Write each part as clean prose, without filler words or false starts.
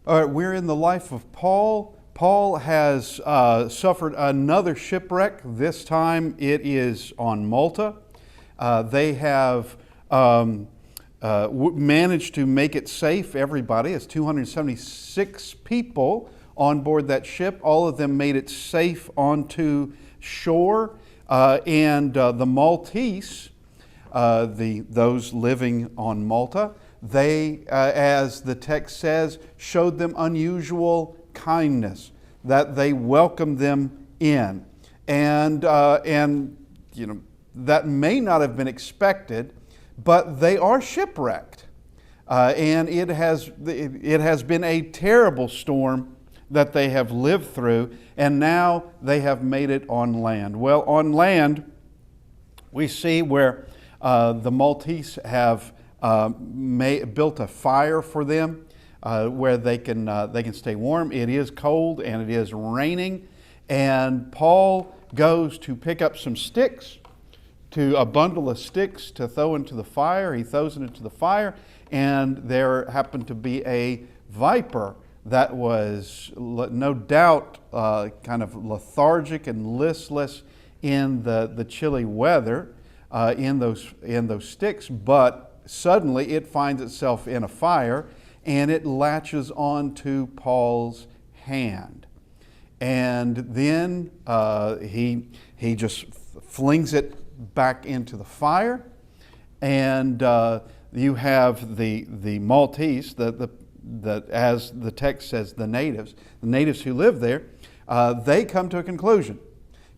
All right, we're in the life of Paul. Paul has suffered another shipwreck. This time it is on Malta. They have managed to make it safe, everybody. It's 276 people on board that ship. All of them made it safe onto shore. And the Maltese, those living on Malta, they, as the text says, showed them unusual kindness, that they welcomed them in. And you know, that may not have been expected, but they are shipwrecked. And it has been a terrible storm that they have lived through, and now they have made it on land. Well, on land, we see where the Maltese have built a fire for them where they can stay warm. It is cold and it is raining, and Paul goes to pick up some sticks, a bundle of sticks to throw into the fire. He throws it into the fire, and there happened to be a viper that was no doubt kind of lethargic and listless in the chilly weather in those sticks, but suddenly it finds itself in a fire, and it latches onto Paul's hand. And then he just flings it back into the fire, and you have the Maltese, as the text says, the natives who live there, they come to a conclusion.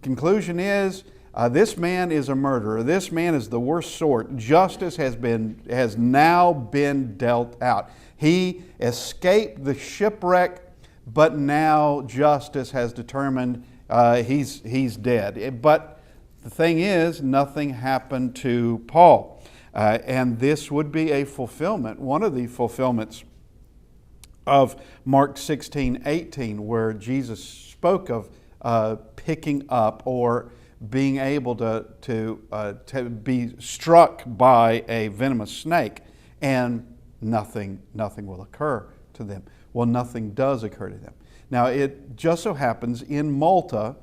Conclusion is, this man is a murderer. This man is the worst sort. Justice has now been dealt out. He escaped the shipwreck, but now justice has determined he's dead. But the thing is, nothing happened to Paul. And this would be a fulfillment, one of the fulfillments of Mark 16:18, where Jesus spoke of picking up or being able to be struck by a venomous snake, and nothing will occur to them. Well, nothing does occur to them. Now, it just so happens in Malta,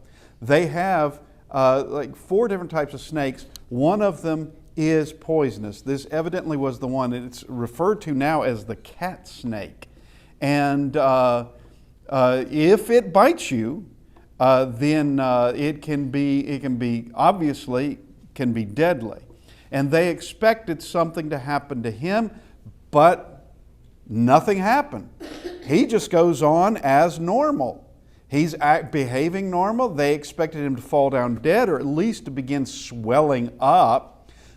they have like 4 different types of snakes. One of them is poisonous. This evidently was the one. It's referred to now as the cat snake. And if it bites you, then it can be obviously deadly. And they expected something to happen to him, but nothing happened. He just goes on as normal. He's behaving normal. They expected him to fall down dead, or at least to begin swelling up.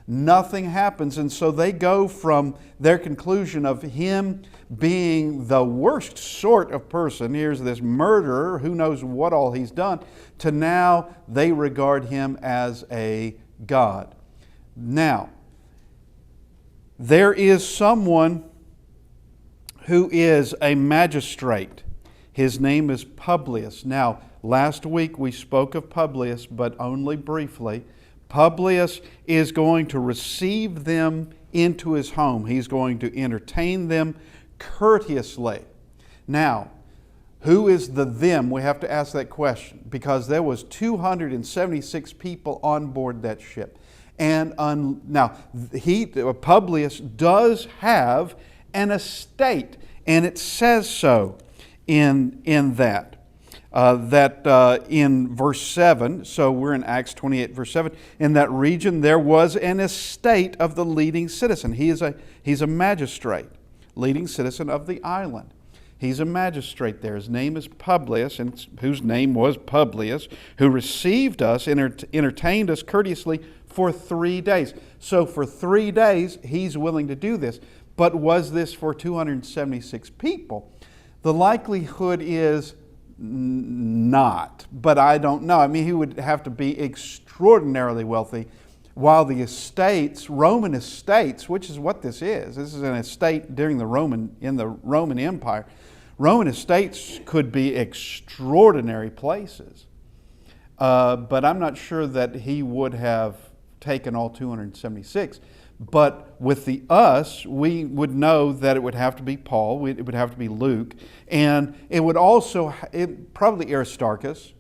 Nothing happens, and so they go from their conclusion of him being the worst sort of person, here's this murderer, who knows what all he's done, to now they regard him as a god. Now, there is someone who is a magistrate. His name is Publius. Now, last week we spoke of Publius, but only briefly. Publius is going to receive them into his home. He's going to entertain them courteously. Now, who is the them? We have to ask that question, because there was 276 people on board that ship. And now, Publius does have an estate, and it says so in that. In verse 7, so we're in Acts 28, verse 7, in that region there was an estate of the leading citizen. He's a magistrate, leading citizen of the island. He's a magistrate there. His name is Publius, and whose name was Publius, who received us, entertained us courteously for 3 days. So for 3 days, he's willing to do this. But was this for 276 people? The likelihood is not, but I don't know. I mean, he would have to be extraordinarily wealthy, while the estates, Roman estates, which is what this is an estate during in the Roman Empire. Roman estates could be extraordinary places, but I'm not sure that he would have taken all 276. But with the us, we would know that it would have to be Paul, it would have to be Luke, and it would also, probably Aristarchus,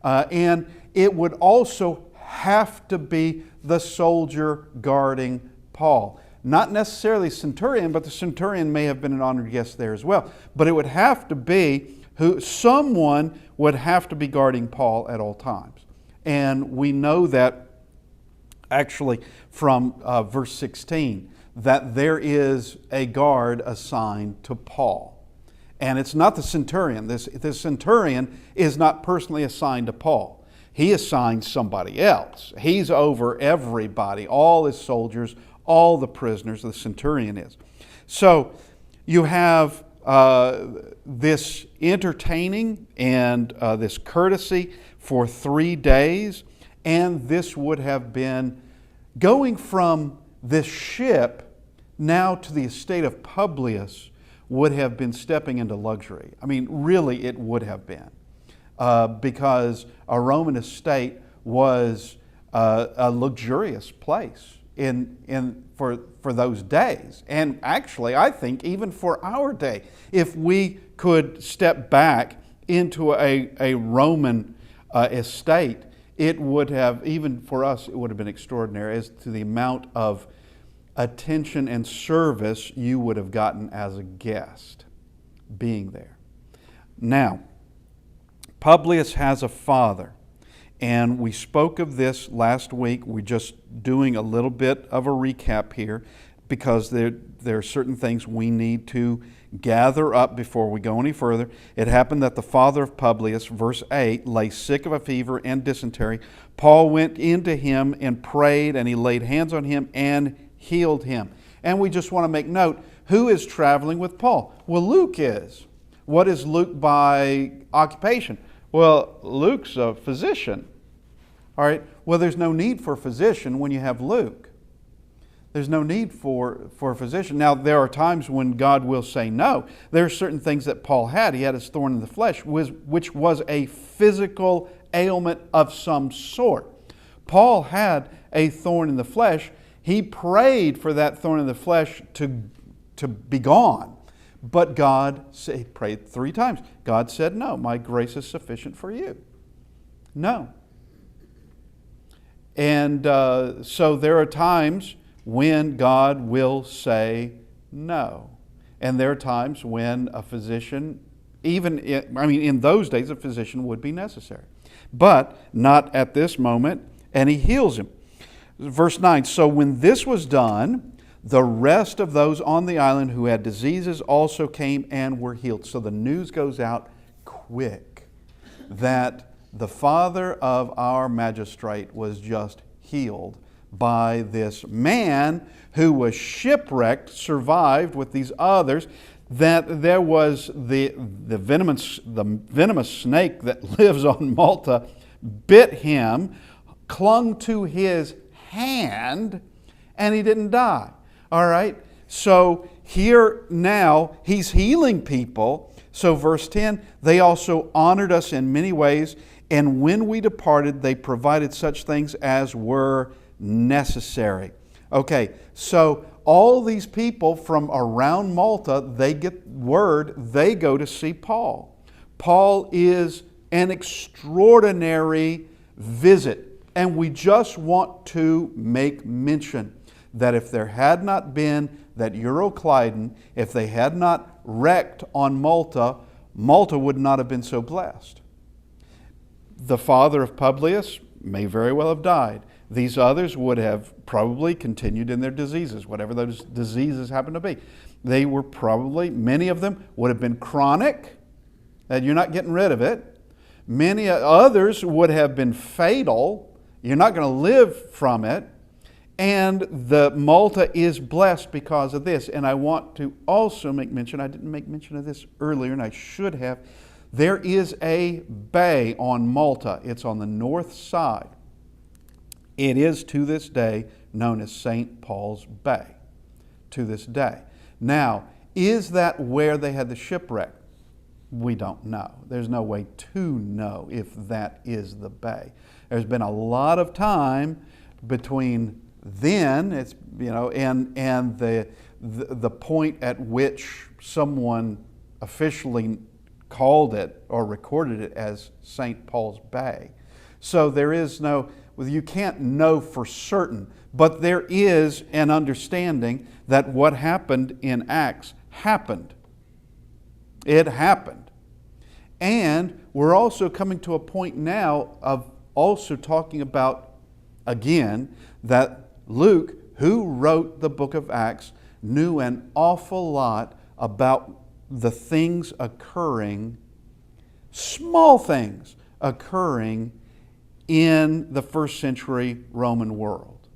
and it would also have to be the soldier guarding Paul. Not necessarily centurion, but the centurion may have been an honored guest there as well. But it would have to be someone would have to be guarding Paul at all times. And we know that actually from verse 16, that there is a guard assigned to Paul. And it's not the centurion. This centurion is not personally assigned to Paul. He assigns somebody else. He's over everybody, all his soldiers, all the prisoners, the centurion is. So you have this entertaining and this courtesy for 3 days, and this would have been going from this ship now to the estate of Publius would have been stepping into luxury. I mean, really it would have been, because a Roman estate was a luxurious place for those days. And actually, I think even for our day, if we could step back into a Roman estate, it would have, even for us, it would have been extraordinary as to the amount of attention and service you would have gotten as a guest being there. Now, Publius has a father. And we spoke of this last week. We're just doing a little bit of a recap here because there are certain things we need to gather up before we go any further. It happened that the father of Publius, verse 8, lay sick of a fever and dysentery. Paul went into him and prayed, and he laid hands on him and healed him. And we just want to make note, who is traveling with Paul? Well, Luke is. What is Luke by occupation? Well, Luke's a physician. All right. Well, there's no need for a physician when you have Luke. There's no need for a physician. Now, there are times when God will say no. There are certain things that Paul had. He had his thorn in the flesh, which was a physical ailment of some sort. Paul had a thorn in the flesh. He prayed for that thorn in the flesh to be gone. But God said, he prayed 3 times. God said, no, my grace is sufficient for you. No. And so there are times when God will say no. And there are times when a physician, in those days, a physician would be necessary. But not at this moment, and he heals him. Verse 9, so when this was done, the rest of those on the island who had diseases also came and were healed. So the news goes out quick that the father of our magistrate was just healed by this man who was shipwrecked, survived with these others, that there was the venomous snake that lives on Malta, bit him, clung to his hand, and he didn't die. All right? So here now, he's healing people. So verse 10, they also honored us in many ways, and when we departed, they provided such things as were necessary. Okay, so all these people from around Malta, they get word, they go to see Paul. Paul is an extraordinary visit, and we just want to make mention that if there had not been that Euroclydon, if they had not wrecked on Malta, Malta would not have been so blessed. The father of Publius may very well have died. These others would have probably continued in their diseases, whatever those diseases happen to be. They were probably, many of them would have been chronic, and you're not getting rid of it. Many others would have been fatal. You're not going to live from it. And the Malta is blessed because of this. And I want to also make mention, I didn't make mention of this earlier, and I should have. There is a bay on Malta. It's on the north side. It is to this day known as St. Paul's Bay. To this day. Now, is that where they had the shipwreck? We don't know. There's no way to know if that is the bay. There's been a lot of time between then it's, and the point at which someone officially called it or recorded it as St. Paul's Bay. So there is no, well, you can't know for certain, but there is an understanding that what happened in Acts happened. It happened. And we're also coming to a point now of also talking about, again, that Luke, who wrote the book of Acts, knew an awful lot about the things occurring, small things occurring in the first century Roman world.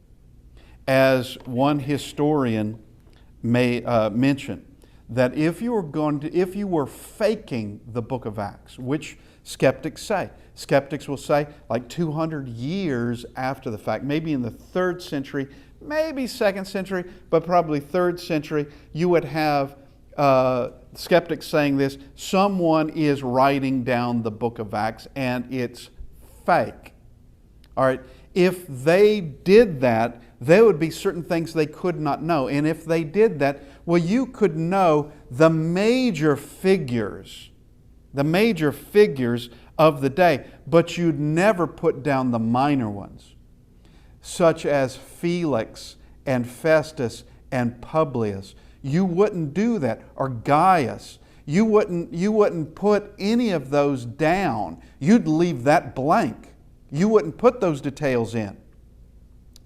As one historian may mention, that if you were faking the book of Acts, which skeptics will say like 200 years after the fact, maybe in the 3rd century, maybe 2nd century, but probably 3rd century, you would have skeptics saying this: someone is writing down the book of Acts and it's fake. All right, if they did that, there would be certain things they could not know. And if they did that, well, you could know the major figures of the day, but you'd never put down the minor ones, such as Felix and Festus and Publius. You wouldn't do that. Or Gaius. You wouldn't put any of those down. You'd leave that blank. You wouldn't put those details in.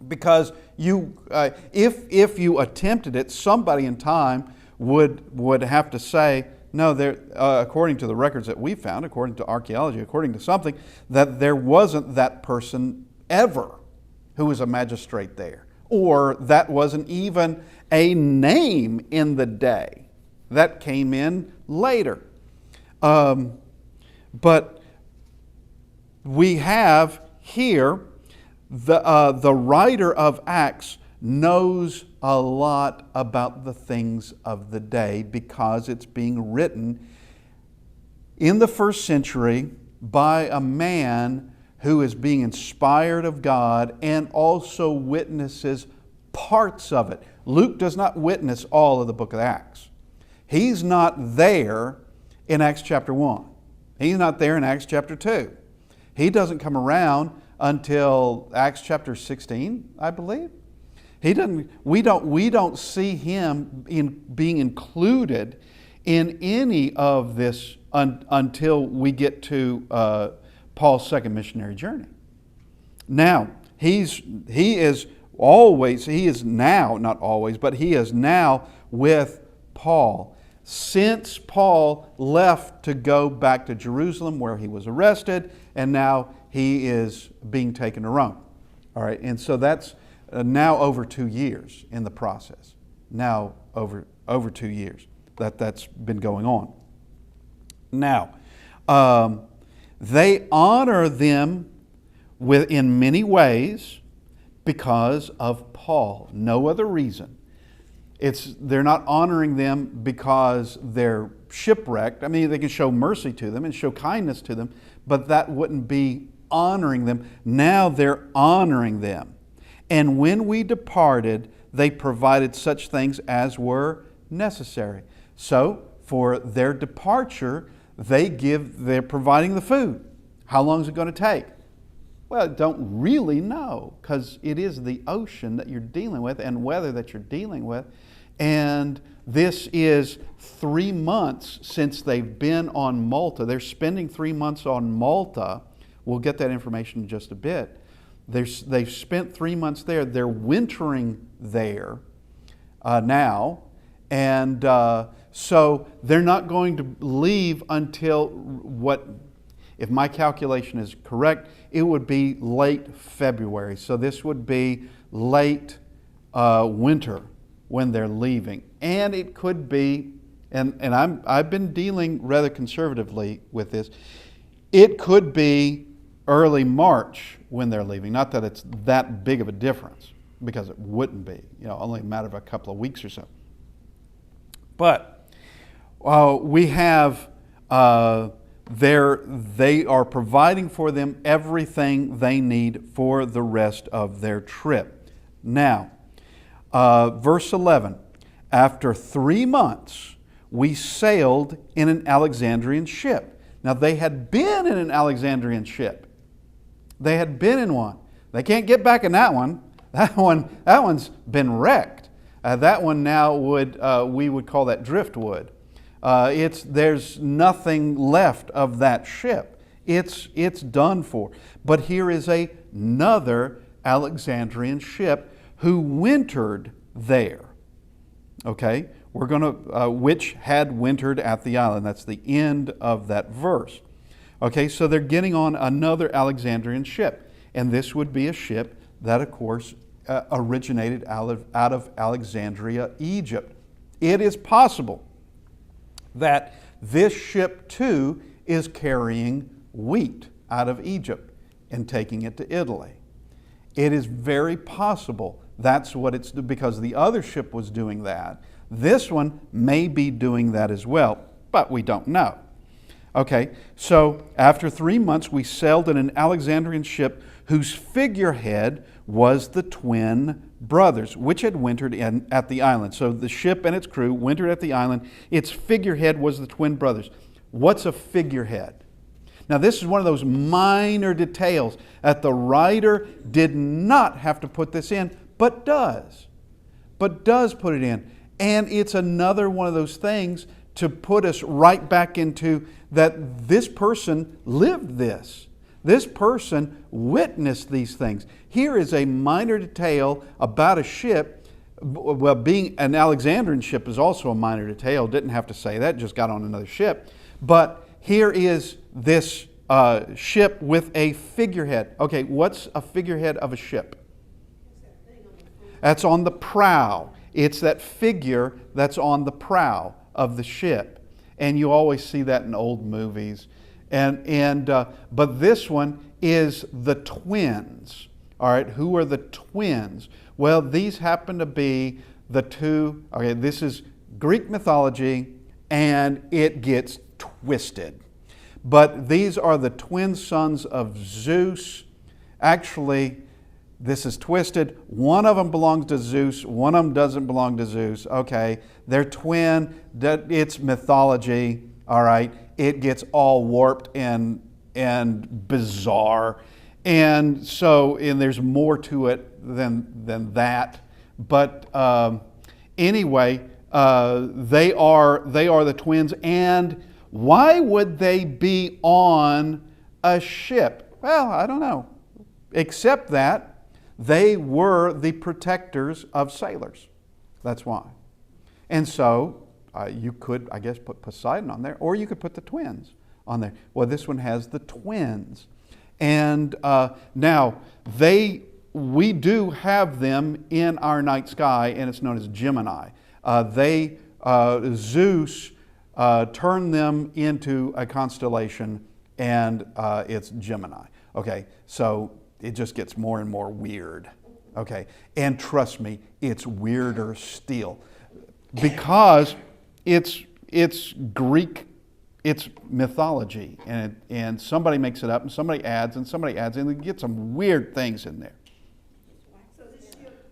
Because if you attempted it, somebody in time would have to say, no, according to the records that we found, according to archaeology, according to something, that there wasn't that person ever who was a magistrate there. Or that wasn't even a name in the day. That came in later. But we have here the writer of Acts knows a lot about the things of the day because it's being written in the first century by a man who is being inspired of God and also witnesses parts of it. Luke does not witness all of the book of Acts. He's not there in Acts chapter 1. He's not there in Acts chapter 2. He doesn't come around until Acts chapter 16, I believe. We don't see him being included in any of this until we get to Paul's second missionary journey. Now, he is now with Paul. Since Paul left to go back to Jerusalem where he was arrested, and now he is being taken to Rome. All right, and so that's now over 2 years in the process. Now over 2 years that's been going on. Now, they honor them in many ways because of Paul. No other reason. They're not honoring them because they're shipwrecked. I mean, they can show mercy to them and show kindness to them, but that wouldn't be honoring them. Now they're honoring them. And when we departed, they provided such things as were necessary. So, for their departure, they're providing the food. How long is it going to take? Well, don't really know, because it is the ocean that you're dealing with and weather that you're dealing with. And this is 3 months since they've been on Malta. They're spending 3 months on Malta. We'll get that information in just a bit. They've spent 3 months there. They're wintering there now. And so they're not going to leave until if my calculation is correct, it would be late February. So this would be late winter when they're leaving. And it could be, and I've been dealing rather conservatively with this, it could be early March when they're leaving. Not that it's that big of a difference, because it wouldn't be, only a matter of a couple of weeks or so. But we have they are providing for them everything they need for the rest of their trip. Now, verse 11, after 3 months, we sailed in an Alexandrian ship. Now, they had been in an Alexandrian ship. They had been in one. They can't get back in that one. That one's been wrecked. That one now we would call that driftwood. There's nothing left of that ship. It's done for. But here is another Alexandrian ship who wintered there. Okay, we're going to which had wintered at the island. That's the end of that verse. Okay, so they're getting on another Alexandrian ship, and this would be a ship that, of course, originated out of Alexandria, Egypt. It is possible that this ship too is carrying wheat out of Egypt and taking it to Italy. It is very possible that's what it's because the other ship was doing that. This one may be doing that as well, but we don't know. Okay, so after 3 months, we sailed in an Alexandrian ship whose figurehead was the twin brothers, which had wintered at the island. So the ship and its crew wintered at the island. Its figurehead was the twin brothers. What's a figurehead? Now, this is one of those minor details that the writer did not have to put this in, but does put it in. And it's another one of those things to put us right back into that this person lived this. This person witnessed these things. Here is a minor detail about a ship. Well, being an Alexandrian ship is also a minor detail. Didn't have to say that, just got on another ship. But here is this ship with a figurehead. Okay, what's a figurehead of a ship? That's on the prow. It's that figure that's on the prow of the ship. And you always see that in old movies. But this one is the twins. All right, who are the twins? Well, these happen to be the two. Okay, this is Greek mythology, and it gets twisted. But these are the twin sons of Zeus. Actually, this is twisted. One of them belongs to Zeus. One of them doesn't belong to Zeus. Okay, they're twin. It's mythology. All right, it gets all warped and bizarre, and there's more to it than that. But anyway, they are the twins. And why would they be on a ship? Well, I don't know, except that they were the protectors of sailors. That's why. And so you could, I guess, put Poseidon on there, or you could put the twins on there. Well, this one has the twins. And now, we do have them in our night sky, and it's known as Gemini. Zeus turned them into a constellation, and it's Gemini. Okay, so it just gets more and more weird. Okay, and trust me, it's weirder still, because it's Greek, it's mythology, and somebody makes it up, and somebody adds, and you get some weird things in there. So this ship,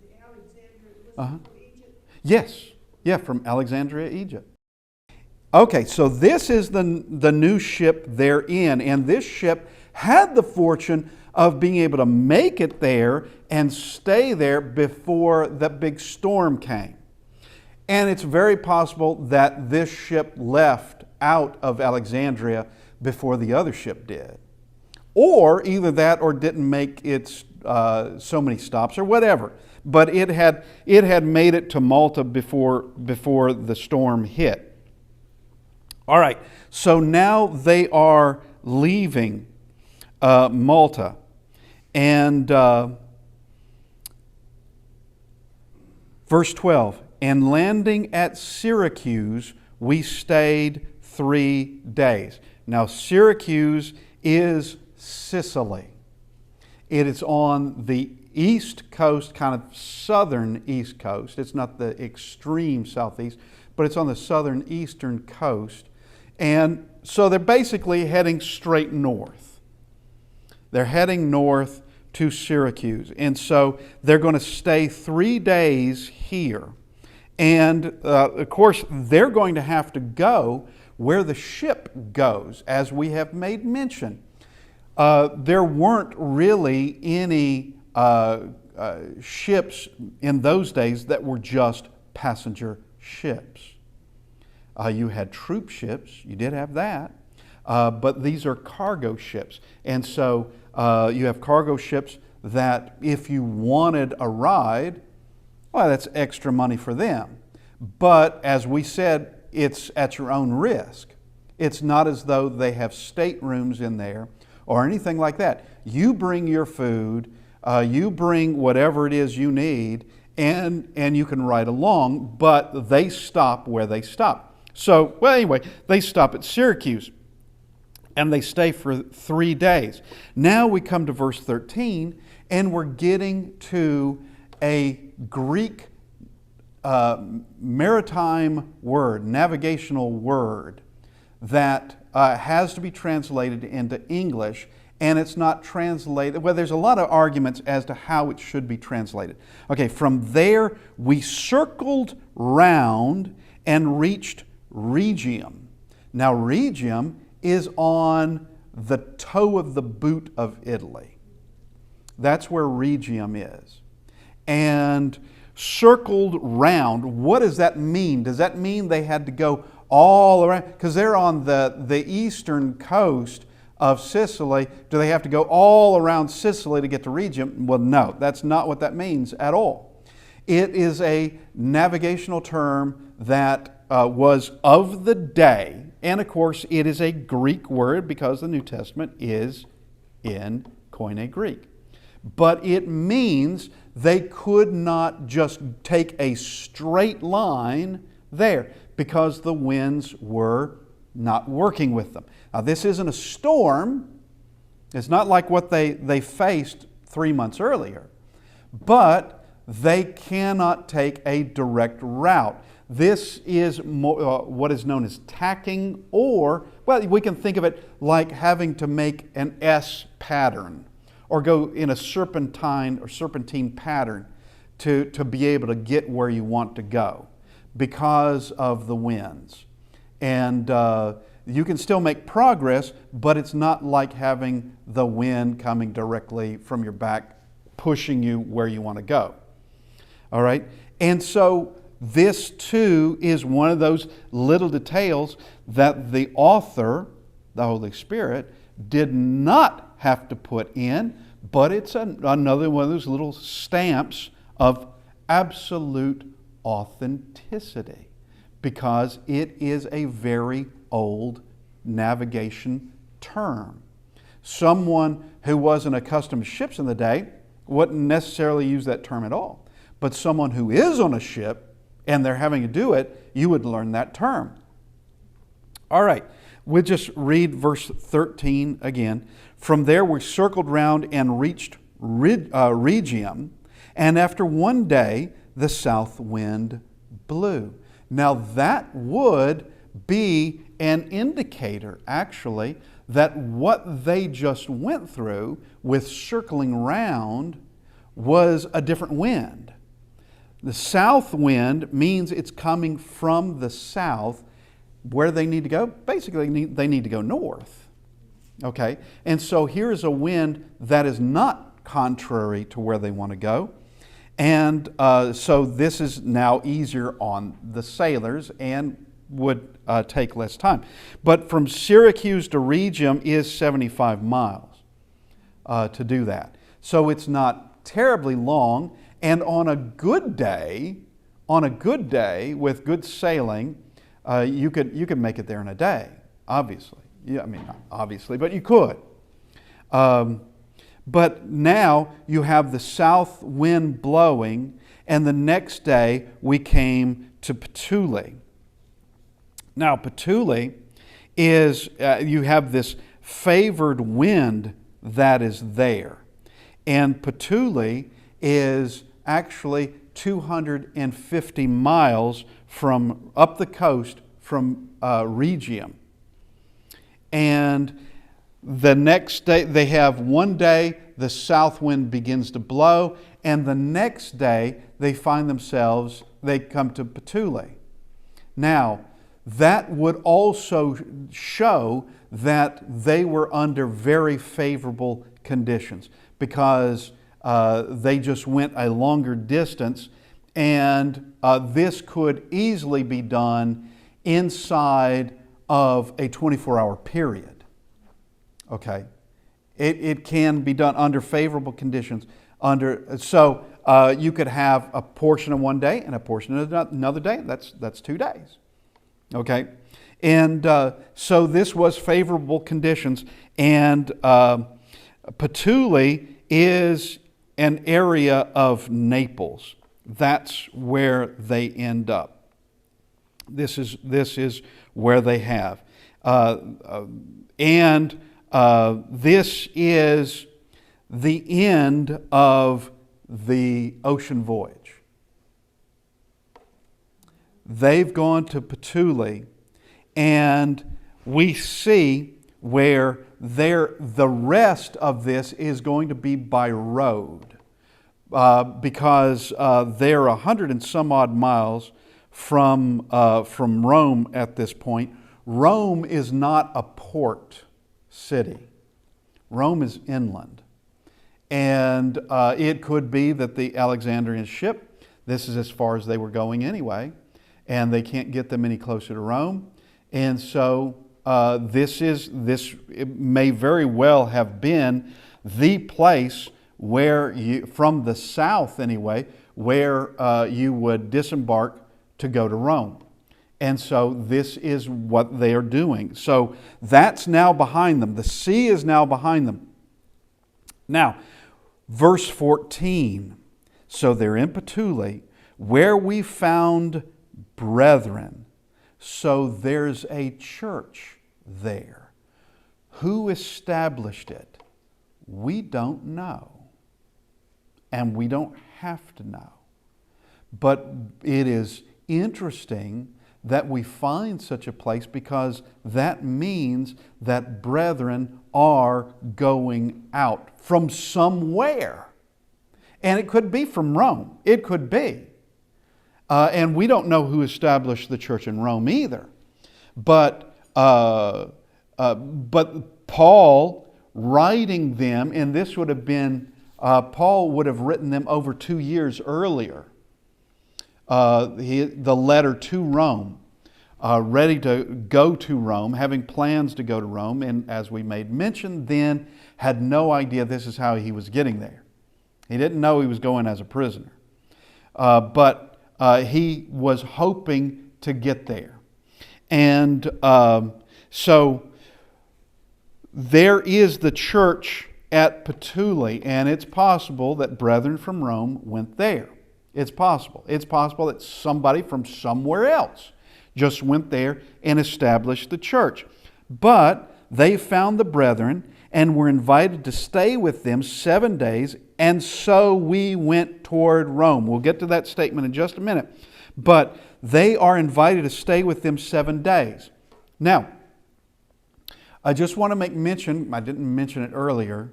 the Alexandria, was from Egypt? Yes, yeah, from Alexandria, Egypt. Okay, so this is the new ship they're in, and this ship had the fortune of being able to make it there and stay there before the big storm came. And it's very possible that this ship left out of Alexandria before the other ship did. Or either that or didn't make its so many stops or whatever. But it had made it to Malta before the storm hit. All right, so now they are leaving Malta. And verse 12, and landing at Syracuse, we stayed 3 days. Now, Syracuse is Sicily. It is on the east coast, kind of southern east coast. It's not the extreme southeast, but it's on the southern eastern coast. And so they're basically heading straight north. They're heading north to Syracuse. And so they're going to stay 3 days here. And of course, they're going to have to go where the ship goes, as we have made mention. There weren't really any ships in those days that were just passenger ships. You had troop ships, you did have that, but these are cargo ships. And so you have cargo ships that if you wanted a ride, well, that's extra money for them. But as we said, it's at your own risk. It's not as though they have staterooms in there or anything like that. You bring your food, you bring whatever it is you need, and you can ride along, but they stop where they stop. So, well, anyway, they stop at Syracuse, and they stay for 3 days. Now we come to verse 13, and we're getting to a Greek maritime word, navigational word, that has to be translated into English, and it's not translated. Well, there's a lot of arguments as to how it should be translated. Okay, from there we circled round and reached Rhegium. Now, Rhegium is on the toe of the boot of Italy. That's where Rhegium is. And circled round, what does that mean? Does that mean they had to go all around? Because they're on the eastern coast of Sicily. Do they have to go all around Sicily to get to Rhegium? Well, no, that's not what that means at all. It is a navigational term that was of the day. And of course, it is a Greek word because the New Testament is in Koine Greek. But it means they could not just take a straight line there because the winds were not working with them. Now, this isn't a storm. It's not like what they faced 3 months earlier. But they cannot take a direct route. This is what is known as tacking, or, well, we can think of it like having to make an S pattern or go in a serpentine pattern to be able to get where you want to go because of the winds. And you can still make progress, but it's not like having the wind coming directly from your back, pushing you where you want to go. All right? And so this too is one of those little details that the author, the Holy Spirit, did not have to put in, but it's another one of those little stamps of absolute authenticity because it is a very old navigation term. Someone who wasn't accustomed to ships in the day wouldn't necessarily use that term at all. But someone who is on a ship and they're having to do it, you would learn that term. All right, we'll just read verse 13 again. From there we circled round and reached Rhegium, and after 1 day the south wind blew. Now that would be an indicator, actually, that what they just went through with circling round was a different wind. The south wind means it's coming from the south. Where they need to go? Basically, they need to go north. Okay? And so here's a wind that is not contrary to where they want to go. And so this is now easier on the sailors and would take less time. But from Syracuse to Rhegium is 75 miles to do that. So it's not terribly long. And on a good day with good sailing, you could make it there in a day, obviously. Yeah, I mean, not obviously, but you could. But now you have the south wind blowing, and the next day we came to Puteoli. Now, Puteoli is, you have this favored wind that is there. And Puteoli is actually 250 miles from up the coast from Rhegium. And the next day, they have 1 day the south wind begins to blow, and the next day they come to Puteoli. Now, that would also show that they were under very favorable conditions, because they just went a longer distance, and this could easily be done inside of a 24-hour period. Okay, it can be done under favorable conditions. So you could have a portion of one day and a portion of another day. That's 2 days. Okay, and so this was favorable conditions, and Puteoli is an area of Naples. That's where they end up. This is where they have, and this is the end of the ocean voyage. They've gone to Puteoli, and we see where the rest of this is going to be by road, because they're 100 and some odd miles from Rome at this point. Rome is not a port city. Rome is inland. And it could be that the Alexandrian ship, this is as far as they were going anyway, and they can't get them any closer to Rome. And so this may very well have been the place where from the south anyway, where you would disembark to go to Rome. And so this is what they are doing. So that's now behind them. The sea is now behind them. Now, verse 14. So they're in Puteoli, where we found brethren. So there's a church there. Who established it? We don't know. And we don't have to know. But it is interesting that we find such a place, because that means that brethren are going out from somewhere. And it could be from Rome. It could be. And we don't know who established the church in Rome either. But Paul writing them, and this would have been, Paul would have written them over 2 years earlier. The letter to Rome, ready to go to Rome, having plans to go to Rome, and as we made mention, then had no idea this is how he was getting there. He didn't know he was going as a prisoner, but he was hoping to get there. And so there is the church at Puteoli, and it's possible that brethren from Rome went there. It's possible. It's possible that somebody from somewhere else just went there and established the church. But they found the brethren and were invited to stay with them 7 days, and so we went toward Rome. We'll get to that statement in just a minute. But they are invited to stay with them 7 days. Now, I just want to make mention, I didn't mention it earlier,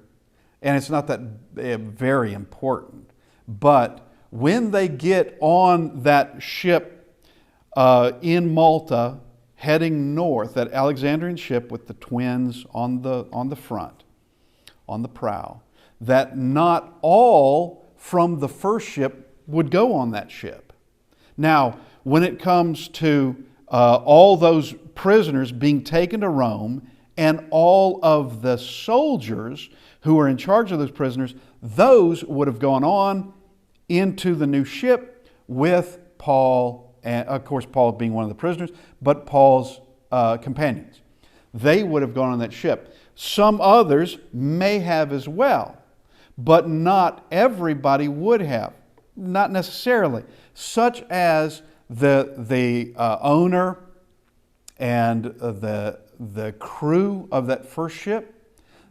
and it's not that very important, but when they get on that ship in Malta, heading north, that Alexandrian ship with the twins on the front, on the prow, that not all from the first ship would go on that ship. Now, when it comes to all those prisoners being taken to Rome, and all of the soldiers who are in charge of those prisoners, those would have gone on into the new ship with Paul, and of course Paul being one of the prisoners, but Paul's companions. They would have gone on that ship. Some others may have as well, but not everybody would have. Not necessarily. Such as the owner and the crew of that first ship,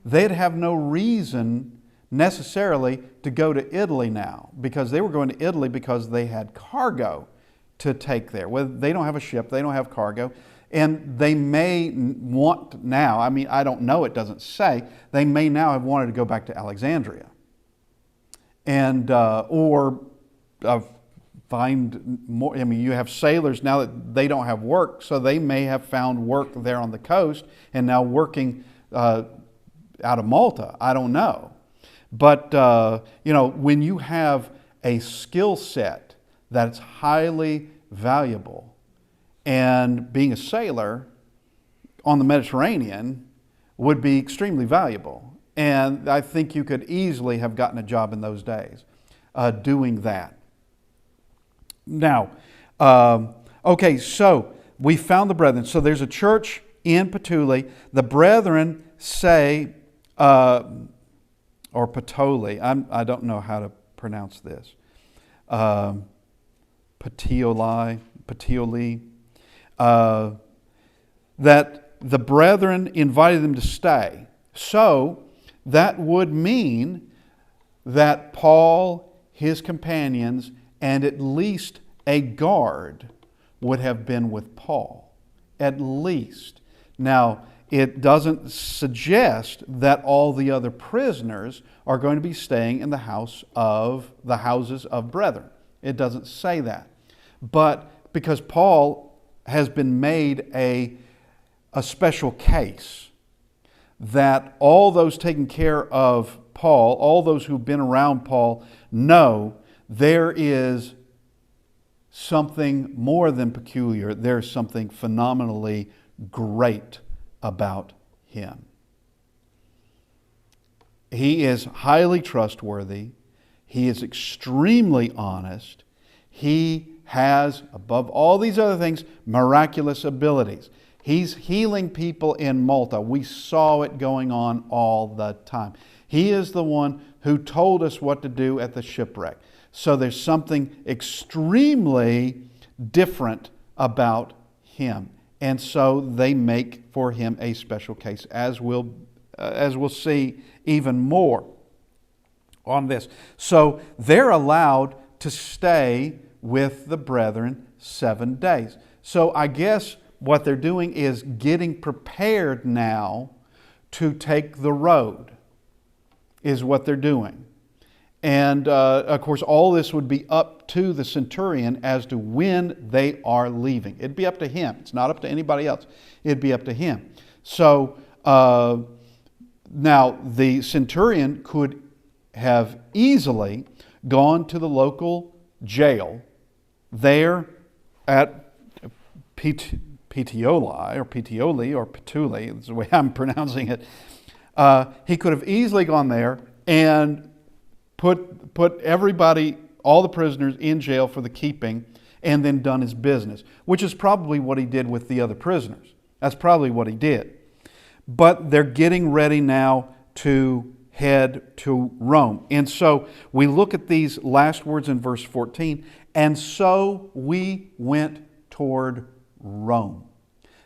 they'd have no reason necessarily to go to Italy now, because they were going to Italy because they had cargo to take there. Well, they don't have a ship, they don't have cargo, And they may want now, I mean, I don't know, it doesn't say, they may now have wanted to go back to Alexandria. And, or find more, I mean, you have sailors now that they don't have work, so they may have found work there on the coast and now working out of Malta. I don't know. But, when you have a skill set that's highly valuable, and being a sailor on the Mediterranean would be extremely valuable. And I think you could easily have gotten a job in those days doing that. Now, okay, so we found the brethren. So there's a church in Puteoli. The brethren say, or Puteoli, I don't know how to pronounce this. Puteoli, that the brethren invited them to stay. So that would mean that Paul, his companions, and at least a guard would have been with Paul. At least. Now, it doesn't suggest that all the other prisoners are going to be staying in the houses of brethren. It doesn't say that. But because Paul has been made a special case, that all those taking care of Paul, all those who've been around Paul, know there is something more than peculiar. There's something phenomenally great about him. He is highly trustworthy. He is extremely honest. He has, above all these other things, miraculous abilities. He's healing people in Malta. We saw it going on all the time. He is the one who told us what to do at the shipwreck. So there's something extremely different about him. And so they make for him a special case, as we'll see even more on this. So they're allowed to stay with the brethren 7 days. So I guess what they're doing is getting prepared now to take the road, is what they're doing. And of course, all this would be up to the centurion as to when they are leaving. It'd be up to him. It's not up to anybody else. It'd be up to him. So now the centurion could have easily gone to the local jail there at Puteoli, or Puteoli, that's the way I'm pronouncing it. He could have easily gone there and put everybody, all the prisoners, in jail for the keeping, and then done his business, which is probably what he did with the other prisoners. That's probably what he did. But they're getting ready now to head to Rome. And so we look at these last words in verse 14. And so we went toward Rome.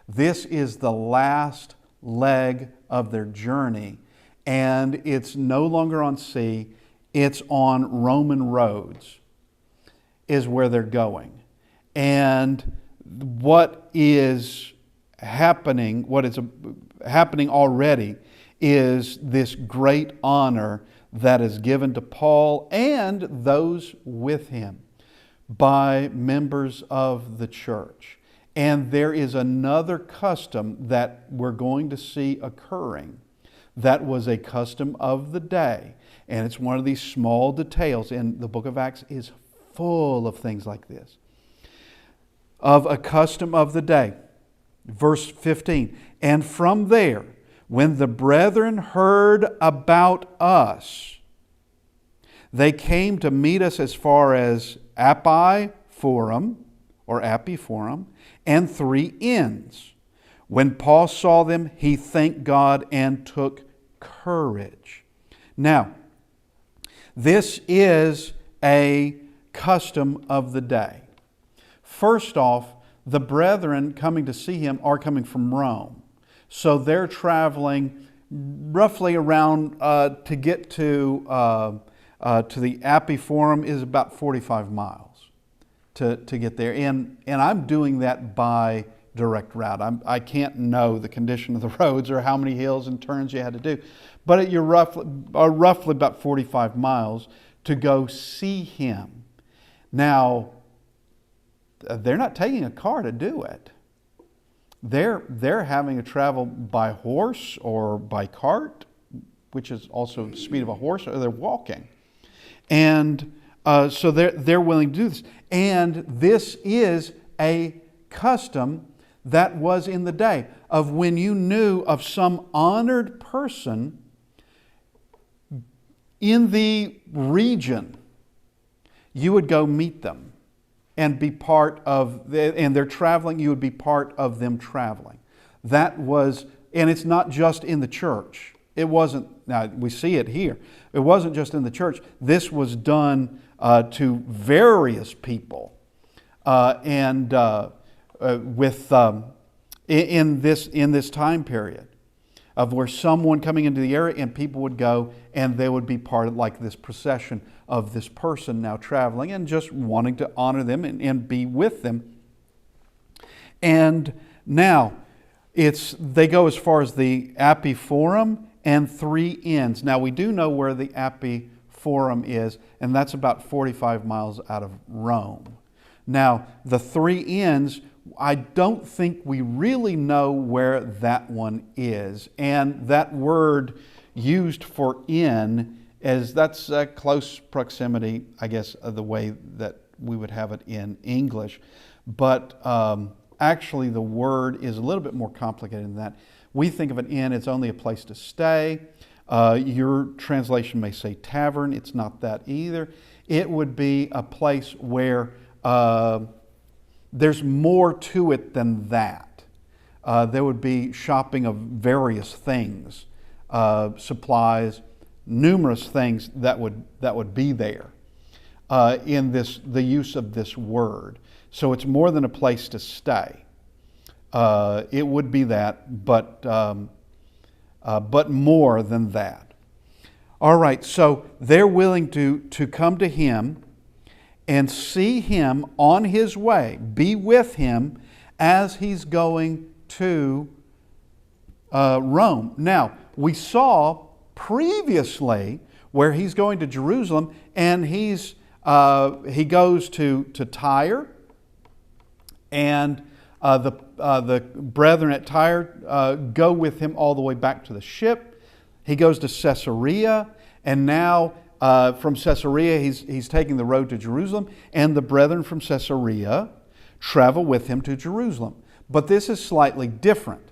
This is the last leg of their journey. And it's no longer on sea. It's on Roman roads is where they're going. And what is happening already is this great honor that is given to Paul and those with him by members of the church. And there is another custom that we're going to see occurring that was a custom of the day. And it's one of these small details, and the book of Acts is full of things like this. Of a custom of the day. Verse 15, and from there, when the brethren heard about us, they came to meet us as far as Appii Forum, and 3 inns. When Paul saw them, he thanked God and took courage. Now, this is a custom of the day. First off, the brethren coming to see him are coming from Rome. So they're traveling roughly around to get to the Appii Forum is about 45 miles to get there. And I'm doing that by direct route. I can't know the condition of the roads or how many hills and turns you had to do. But you're roughly about 45 miles to go see him. Now, they're not taking a car to do it. They're having to travel by horse or by cart, which is also the speed of a horse, or they're walking. And so they're willing to do this. And this is a custom that was in the day of when you knew of some honored person in the region, you would go meet them and be part of, and they're traveling, you would be part of them traveling. That was, and it's not just in the church. It wasn't, now we see it here, it wasn't just in the church. This was done to various people in this time period of where someone coming into the area and people would go and they would be part of like this procession of this person now traveling and just wanting to honor them and be with them. And now they go as far as the Appii Forum and 3 Inns. Now we do know where the Appii Forum is, and that's about 45 miles out of Rome. Now the 3 Inns, I don't think we really know where that one is. And that word used for inn that's a close proximity, I guess, of the way that we would have it in English. But actually the word is a little bit more complicated than that. We think of an inn, it's only a place to stay. Your translation may say tavern. It's not that either. It would be a place where there's more to it than that. There would be shopping of various things, supplies, numerous things that would be there in the use of this word. So it's more than a place to stay. It would be that, but more than that. All right, so they're willing to come to him and see him on his way, be with him as he's going to Rome. Now, we saw previously where he's going to Jerusalem, and he goes to Tyre, and the brethren at Tyre go with him all the way back to the ship. He goes to Caesarea, and now from Caesarea he's taking the road to Jerusalem, and the brethren from Caesarea travel with him to Jerusalem. But this is slightly different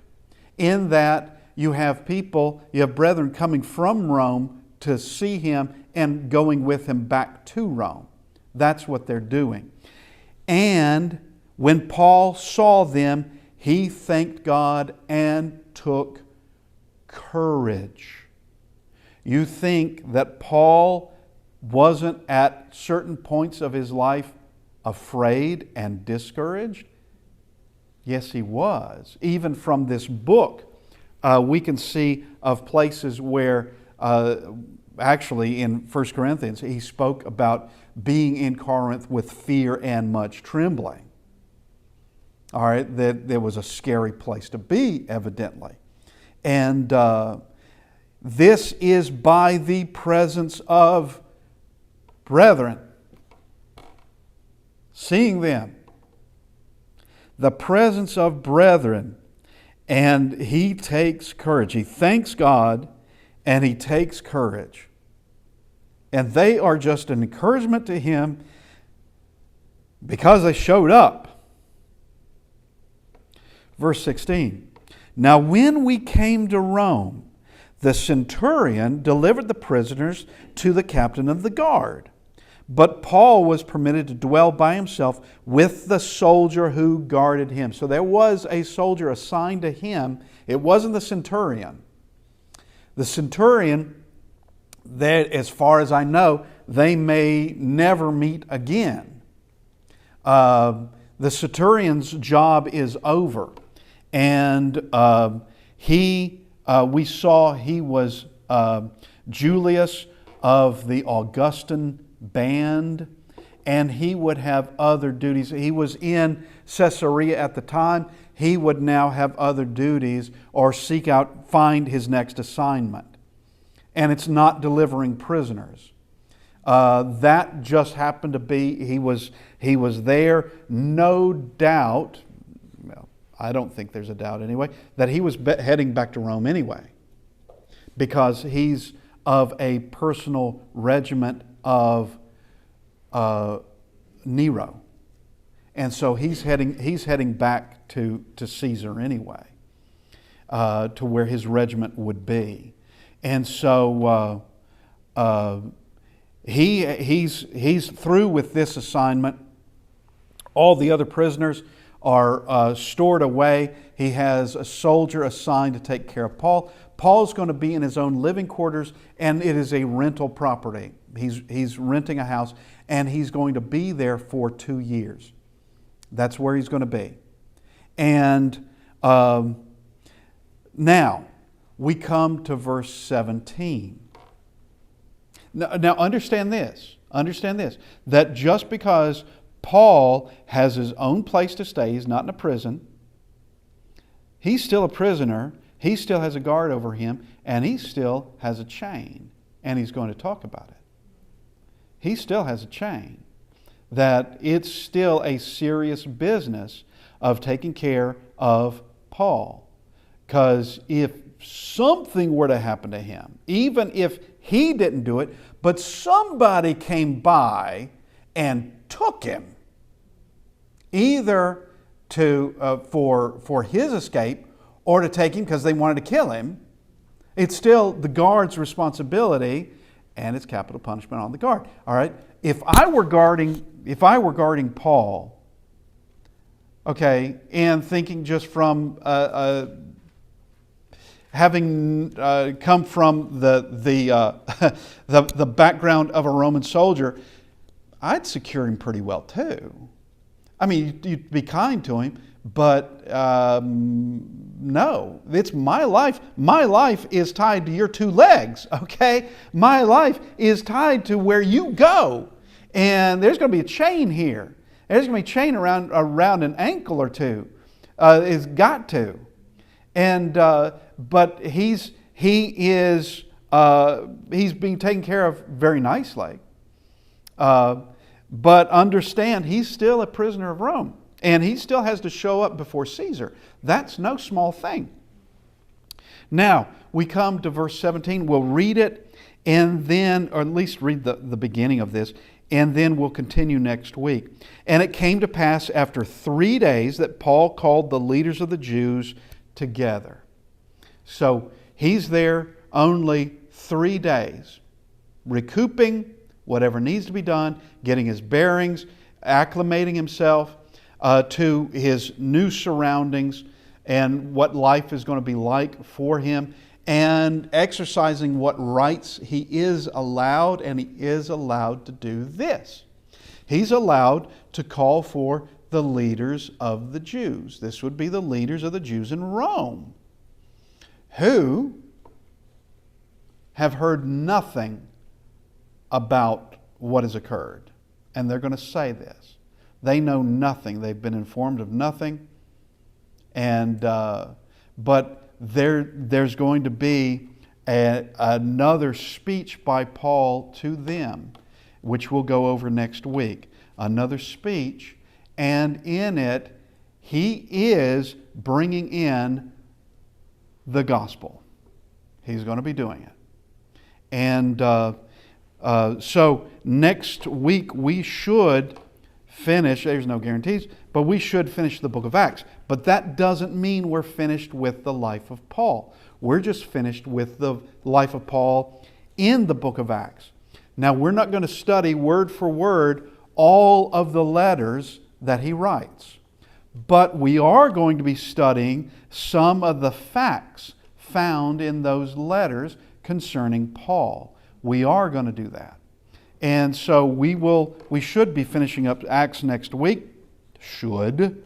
in that you have brethren coming from Rome to see him and going with him back to Rome. That's what they're doing. And when Paul saw them, he thanked God and took courage. You think that Paul wasn't at certain points of his life afraid and discouraged? Yes, he was. Even from this book, we can see of places where, actually in 1 Corinthians, he spoke about being in Corinth with fear and much trembling. All right, that there was a scary place to be, evidently. And this is by the presence of brethren. Seeing them. The presence of brethren. And he takes courage. He thanks God and he takes courage. And they are just an encouragement to him because they showed up. Verse 16. Now when we came to Rome, the centurion delivered the prisoners to the captain of the guard. But Paul was permitted to dwell by himself with the soldier who guarded him. So there was a soldier assigned to him. It wasn't the centurion. The centurion, as far as I know, they may never meet again. The centurion's job is over. And we saw he was Julius of the Augustan band, and he would have other duties. He was in Caesarea at the time. he would now have other duties or find his next assignment. And it's not delivering prisoners. That just happened to be, he was there, no doubt, well, I don't think there's a doubt anyway, that he was heading back to Rome anyway, because he's of a personal regiment of Nero. And so he's heading back to Caesar anyway, to where his regiment would be. And so he's through with this assignment. All the other prisoners are stored away. He has a soldier assigned to take care of Paul. Paul's going to be in his own living quarters, and it is a rental property. He's renting a house, and he's going to be there for 2 years. That's where he's going to be. And now we come to verse 17. Now understand this, that just because Paul has his own place to stay, he's not in a prison, he's still a prisoner, he still has a guard over him, and he still has a chain. And he's going to talk about it. He still has a chain. That it's still a serious business of taking care of Paul. Because if something were to happen to him, even if he didn't do it, but somebody came by and took him, either for his escape or to take him because they wanted to kill him, it's still the guard's responsibility, and it's capital punishment on the guard. All right. If I were guarding Paul, okay, and thinking just from having come from the background of a Roman soldier, I'd secure him pretty well too. I mean, you'd be kind to him, but no, it's my life. My life is tied to your 2 legs, okay? My life is tied to where you go. And there's going to be a chain here. There's going to be a chain around an ankle or two. It's got to. And but he's being taken care of very nicely. But understand, he's still a prisoner of Rome. And he still has to show up before Caesar. That's no small thing. Now, we come to verse 17. We'll read it, and then, or at least read the beginning of this, and then we'll continue next week. And it came to pass after 3 days that Paul called the leaders of the Jews together. So he's there only 3 days, recouping whatever needs to be done, getting his bearings, acclimating himself to his new surroundings and what life is going to be like for him, and exercising what rights he is allowed, and he is allowed to do this. He's allowed to call for the leaders of the Jews. This would be the leaders of the Jews in Rome, who have heard nothing about what has occurred. And they're going to say this. They know nothing. They've been informed of nothing. And but there's going to be another speech by Paul to them, which we'll go over next week. Another speech, and in it, he is bringing in the gospel. He's going to be doing it. And so next week we should finish, there's no guarantees, but we should finish the book of Acts. But that doesn't mean we're finished with the life of Paul. We're just finished with the life of Paul in the book of Acts. Now, we're not going to study word for word all of the letters that he writes, but we are going to be studying some of the facts found in those letters concerning Paul. We are going to do that. And so we should be finishing up Acts next week. Should.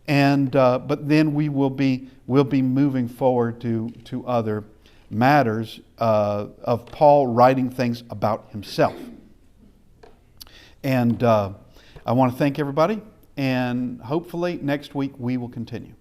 And but then we'll be moving forward to other matters of Paul writing things about himself. And I want to thank everybody, and hopefully next week we will continue.